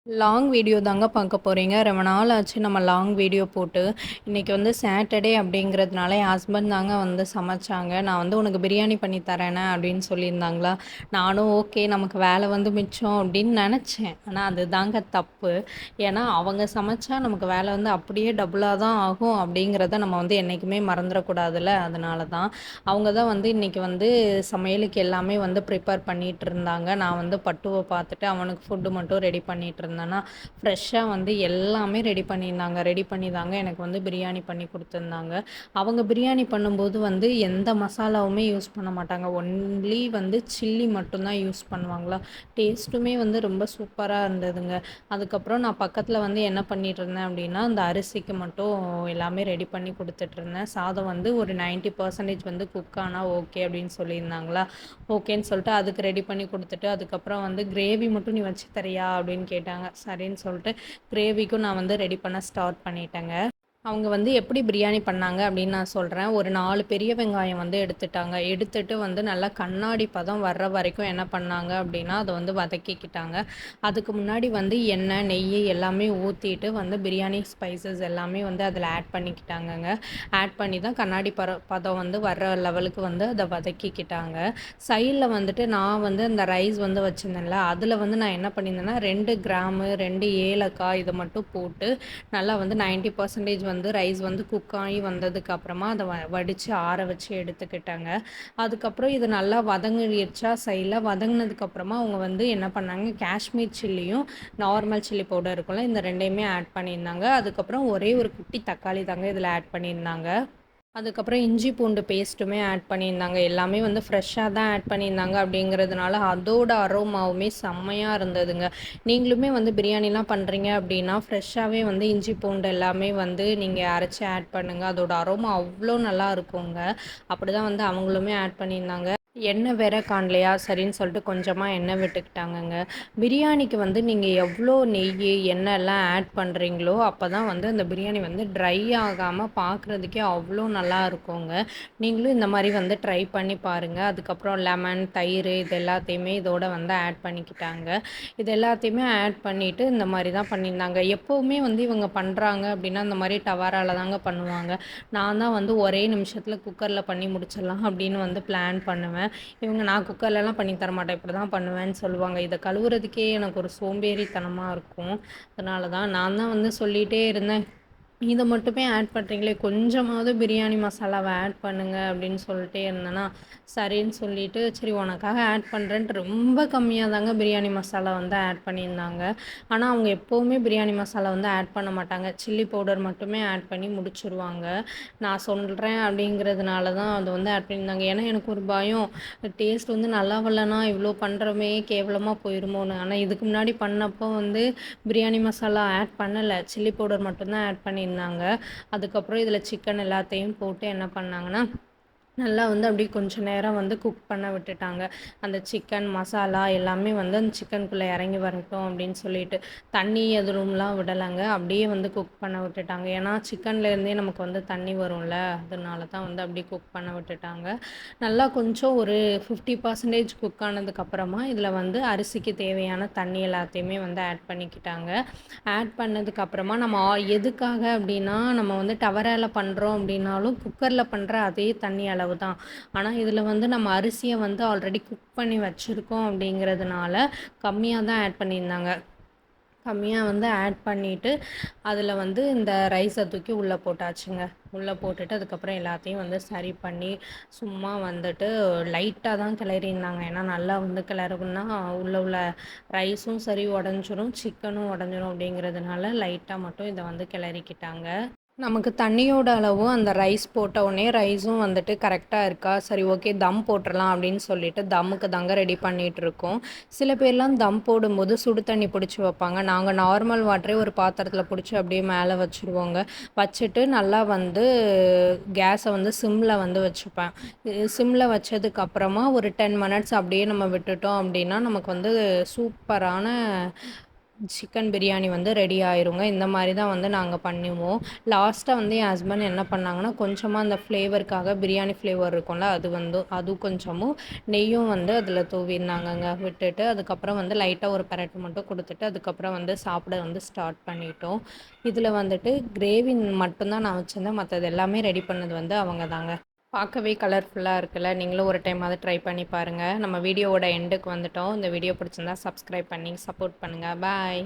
Long video தாங்க பார்க்க போகிறீங்க. ரொம்ப நாள் ஆச்சு நம்ம லாங் வீடியோ போட்டு. இன்றைக்கி வந்து சாட்டர்டே அப்படிங்கிறதுனால என் ஹஸ்பண்ட் தாங்க வந்து சமைச்சாங்க. நான் வந்து உனக்கு பிரியாணி பண்ணி தரேனே அப்படின்னு சொல்லியிருந்தாங்களா. நானும் ஓகே நமக்கு வேலை வந்து மிச்சம் அப்படின்னு நினச்சேன். ஆனால் அது தாங்க தப்பு. ஏன்னா அவங்க சமைச்சா நமக்கு வேலை வந்து அப்படியே டபுளாக தான் ஆகும் அப்படிங்கிறத நம்ம வந்து என்றைக்குமே மறந்துடக்கூடாதுல்ல. அதனால தான் அவங்க தான் வந்து இன்றைக்கி வந்து சமையலுக்கு எல்லாமே வந்து ப்ரிப்பேர் பண்ணிகிட்டு இருந்தாங்க. நான் வந்து பட்டுவை பார்த்துட்டு அவனுக்கு ஃபுட்டு மட்டும் ரெடி பண்ணிகிட்டு இருந்தேன். ஃப்ரெஷ்ஷாக வந்து எல்லாமே ரெடி பண்ணியிருந்தாங்க. ரெடி பண்ணி தாங்க எனக்கு வந்து பிரியாணி பண்ணி கொடுத்துருந்தாங்க. அவங்க பிரியாணி பண்ணும்போது வந்து எந்த மசாலாவுமே யூஸ் பண்ண மாட்டாங்க. ஒன்லி வந்து சில்லி மட்டும்தான் யூஸ் பண்ணுவாங்களா. டேஸ்ட்டுமே வந்து ரொம்ப சூப்பராக இருந்ததுங்க. அதுக்கப்புறம் நான் பக்கத்தில் வந்து என்ன பண்ணிட்டு இருந்தேன் அப்படின்னா, அந்த அரிசிக்கு மட்டும் எல்லாமே ரெடி பண்ணி கொடுத்துட்ருந்தேன். சாதம் வந்து ஒரு 90% வந்து குக் ஆனால் ஓகே அப்படின்னு சொல்லியிருந்தாங்களா. ஓகேன்னு சொல்லிட்டு அதுக்கு ரெடி பண்ணி கொடுத்துட்டு, அதுக்கப்புறம் வந்து கிரேவி மட்டும் நீ வச்சு தரியா அப்படின்னு கேட்டாங்க. சரின்னு சொல்லிட்டு கிரேவிக்கும் நான் வந்து ரெடி பண்ண ஸ்டார்ட் பண்ணிட்டேங்க. அவங்க வந்து எப்படி பிரியாணி பண்ணாங்க அப்படின்னு நான் சொல்கிறேன். ஒரு 4 பெரிய வெங்காயம் வந்து எடுத்துட்டாங்க. எடுத்துட்டு வந்து நல்லா கண்ணாடி பதம் வர்ற வரைக்கும் என்ன பண்ணாங்க அப்படின்னா, அதை வந்து வதக்கிக்கிட்டாங்க. அதுக்கு முன்னாடி வந்து எண்ணெய், நெய் எல்லாமே ஊற்றிட்டு வந்து பிரியாணி ஸ்பைசஸ் எல்லாமே வந்து அதில் ஆட் பண்ணிக்கிட்டாங்கங்க. ஆட் பண்ணி தான் கண்ணாடி பதம் வந்து வர்ற லெவலுக்கு வந்து அதை வதக்கிக்கிட்டாங்க. சைடில் வந்துட்டு நான் வந்து அந்த ரைஸ் வந்து வச்சுருந்தேன்ல, அதில் வந்து நான் என்ன பண்ணியிருந்தேன்னா 2 கிராமு, 2 ஏலக்காய் இதை மட்டும் போட்டு நல்லா வந்து 90% வந்து ரைஸ் வந்து குக் ஆகி வந்ததுக்கு அப்புறமா அதை வடித்து ஆற வச்சு எடுத்துக்கிட்டாங்க. அதுக்கப்புறம் இது நல்லா வதங்கிடுச்சா சைடில் வதங்கினதுக்கப்புறமா அவங்க வந்து என்ன பண்ணாங்க, காஷ்மீர் சில்லியும் நார்மல் சில்லி பவுடர் இருக்கும்ல, இந்த ரெண்டையுமே ஆட் பண்ணியிருந்தாங்க. அதுக்கப்புறம் ஒரே ஒரு குட்டி தக்காளி தாங்க இதில் ஆட் பண்ணியிருந்தாங்க. அதுக்கப்புறம் இஞ்சி பூண்டு பேஸ்ட்டுமே ஆட் பண்ணியிருந்தாங்க. எல்லாமே வந்து ஃப்ரெஷ்ஷாக தான் ஆட் பண்ணியிருந்தாங்க அப்படிங்கிறதுனால அதோட அரோமாவுமே செம்மையாக இருந்ததுங்க. நீங்களுமே வந்து பிரியாணிலாம் பண்ணுறீங்க அப்படின்னா ஃப்ரெஷ்ஷாகவே வந்து இஞ்சி பூண்டு எல்லாமே வந்து நீங்கள் அரைச்சி ஆட் பண்ணுங்கள். அதோட அரோமா அவ்வளோ நல்லா இருக்குங்க. அப்படி தான் வந்து அவங்களுமே ஆட் பண்ணியிருந்தாங்க. எண்ணெய் வேற காணலையா, சரின்னு சொல்லிட்டு கொஞ்சமாக எண்ணெய் விட்டுக்கிட்டாங்கங்க. பிரியாணிக்கு வந்து நீங்கள் எவ்வளோ நெய், எண்ணெய்லாம் ஆட் பண்ணுறீங்களோ அப்போ தான் வந்து அந்த பிரியாணி வந்து ட்ரை ஆகாமல் பார்க்குறதுக்கே அவ்வளோ நல்லா இருக்குங்க. நீங்களும் இந்த மாதிரி வந்து ட்ரை பண்ணி பாருங்கள். அதுக்கப்புறம் லெமன், தயிர் இது எல்லாத்தையுமே இதோட வந்து ஆட் பண்ணிக்கிட்டாங்க. இது எல்லாத்தையுமே ஆட் பண்ணிவிட்டு இந்த மாதிரி தான் பண்ணியிருந்தாங்க. எப்போவுமே வந்து இவங்க பண்ணுறாங்க அப்படின்னா இந்த மாதிரி டவாரால தாங்க பண்ணுவாங்க. நான் தான் வந்து ஒரே நிமிஷத்தில் குக்கரில் பண்ணி முடிச்சிடலாம் அப்படின்னு வந்து பிளான் பண்ணுவேன். இவங்க நான் குக்கர்லலாம் பண்ணி தரமாட்டேன், இப்படி தான் பண்ணுவேன்னு சொல்லுவாங்க. இதை கழுவுறதுக்கே எனக்கு ஒரு சோம்பேறித்தனமாக இருக்கும். அதனால தான் நான் தான் வந்து சொல்லிகிட்டே இருந்தேன், இதை மட்டுமே ஆட் பண்ணுறீங்களே, கொஞ்சமாவது பிரியாணி மசாலாவை ஆட் பண்ணுங்கள் அப்படின்னு சொல்லிட்டே இருந்தேன்னா, சரின்னு சொல்லிட்டு சரி உனக்காக ஆட் பண்ணுறேன்ட்டு ரொம்ப கம்மியாக தாங்க பிரியாணி மசாலா வந்து ஆட் பண்ணியிருந்தாங்க. ஆனால் அவங்க எப்போவுமே பிரியாணி மசாலா வந்து ஆட் பண்ண மாட்டாங்க. சில்லி பவுடர் மட்டுமே ஆட் பண்ணி முடிச்சுருவாங்க. நான் சொல்கிறேன் அப்படிங்கிறதுனால தான் அது வந்து ஆட் பண்ணியிருந்தாங்க. ஏன்னா எனக்கு ஒரு பயம், டேஸ்ட் வந்து நல்லா வரலனா இவ்வளோ பண்ணுறோமே கேவலமாக போயிருமோன்னு. ஆனால் இதுக்கு முன்னாடி பண்ணப்போ வந்து பிரியாணி மசாலா ஆட் பண்ணலை, சில்லி பவுடர் மட்டும்தான் ஆட் பண்ணியிருந்தாங்க. அதுக்கப்புறம் இதில் சிக்கன் எல்லாத்தையும் போட்டு என்ன பண்ணாங்கன்னா, நல்லா வந்து அப்படியே கொஞ்சம் நேரம் வந்து குக் பண்ண விட்டுட்டாங்க. அந்த சிக்கன் மசாலா எல்லாமே வந்து அந்த சிக்கனுக்குள்ளே இறங்கி வரட்டும் அப்படின்னு சொல்லிட்டு. தண்ணி எதுவும்லாம் விடலைங்க. அப்படியே வந்து குக் பண்ண விட்டுட்டாங்க. ஏன்னா சிக்கன்லேருந்தே நமக்கு வந்து தண்ணி வரும்ல, அதனால தான் வந்து அப்படியே குக் பண்ண விட்டுட்டாங்க. நல்லா கொஞ்சம் ஒரு 50% குக் ஆனதுக்கப்புறமா இதில் வந்து அரிசிக்கு தேவையான தண்ணி எல்லாத்தையுமே வந்து ஆட் பண்ணிக்கிட்டாங்க. ஆட் பண்ணதுக்கப்புறமா நம்ம எதுக்காக அப்படின்னா, நம்ம வந்து டவரால பண்ணுறோம் அப்படின்னாலும் குக்கரில் பண்ணுற அதே தண்ணி அளவு தான். ஆனால் இதில் வந்து நம்ம அரிசியை வந்து ஆல்ரெடி குக் பண்ணி வச்சுருக்கோம் அப்படிங்கிறதுனால கம்மியாக தான் ஆட் பண்ணியிருந்தாங்க. கம்மியாக வந்து ஆட் பண்ணிவிட்டு அதில் வந்து இந்த ரைஸை தூக்கி உள்ளே போட்டாச்சுங்க. உள்ளே போட்டுட்டு அதுக்கப்புறம் எல்லாத்தையும் வந்து சரி பண்ணி சும்மா வந்துட்டு லைட்டாக தான் கிளறியிருந்தாங்க. ஏன்னா நல்லா வந்து கிளறுனா உள்ள ரைஸும் சரி உடஞ்சிரும், சிக்கனும் உடஞ்சிரும் அப்படிங்கிறதுனால லைட்டாக மட்டும் இதை வந்து கிளறிக்கிட்டாங்க. நமக்கு தண்ணியோட அளவும் அந்த ரைஸ் போட்ட உடனே ரைஸும் வந்துட்டு கரெக்டாக இருக்கா, சரி ஓகே தம் போட்டுடலாம் அப்படின்னு சொல்லிட்டு தம்முக்கு தாங்க ரெடி பண்ணிகிட்ருக்கோம். சில பேர்லாம் தம் போடும்போது சுடு தண்ணி பிடிச்சி வைப்பாங்க. நாங்கள் நார்மல் வாட்டரே ஒரு பாத்திரத்தில் பிடிச்சி அப்படியே மேலே வச்சுருவோங்க. வச்சுட்டு நல்லா வந்து கேஸை வந்து சிம்மில் வந்து வச்சுப்பேன். சிம்மில் வச்சதுக்கப்புறமா ஒரு 10 மினிட்ஸ் அப்படியே நம்ம விட்டுட்டோம் அப்படின்னா நமக்கு வந்து சூப்பரான சிக்கன் பிரியாணி வந்து ரெடி ஆயிருங்க. இந்த மாரி தான் வந்து நாங்க பண்ணுவோம். லாஸ்ட்டா வந்து என் ஹஸ்பண்ட் என்ன பண்ணாங்கன்னா, கொஞ்சமா அந்த ஃப்ளேவருக்காக பிரியாணி ஃப்ளேவர் இருக்கும்ல, அது கொஞ்சமும் நெய்யும் வந்து அதில தூவிருந்தாங்கங்க. விட்டுட்டு அதுக்கப்புறம் வந்து லைட்டா ஒரு பெரட்டு மட்டும் குடுத்துட்டு, அதுக்கப்புறம் வந்து சாப்பிட வந்து ஸ்டார்ட் பண்ணிட்டோம். இதில வந்துட்டு கிரேவி மட்டும் தான் நான் வச்சிருந்தேன். மத்தது எல்லாமே ரெடி பண்ணது வந்து அவங்க தாங்க. பார்க்கவே கலர்ஃபுல்லா இருக்குல்ல. நீங்களும் ஒரு டைமாவது ட்ரை பண்ணி பாருங்க. நம்ம வீடியோவோட எண்டுக்கு வந்துட்டோம். இந்த வீடியோ பிடிச்சிருந்தா சப்ஸ்கிரைப் பண்ணி சப்போர்ட் பண்ணுங்க. பாய்.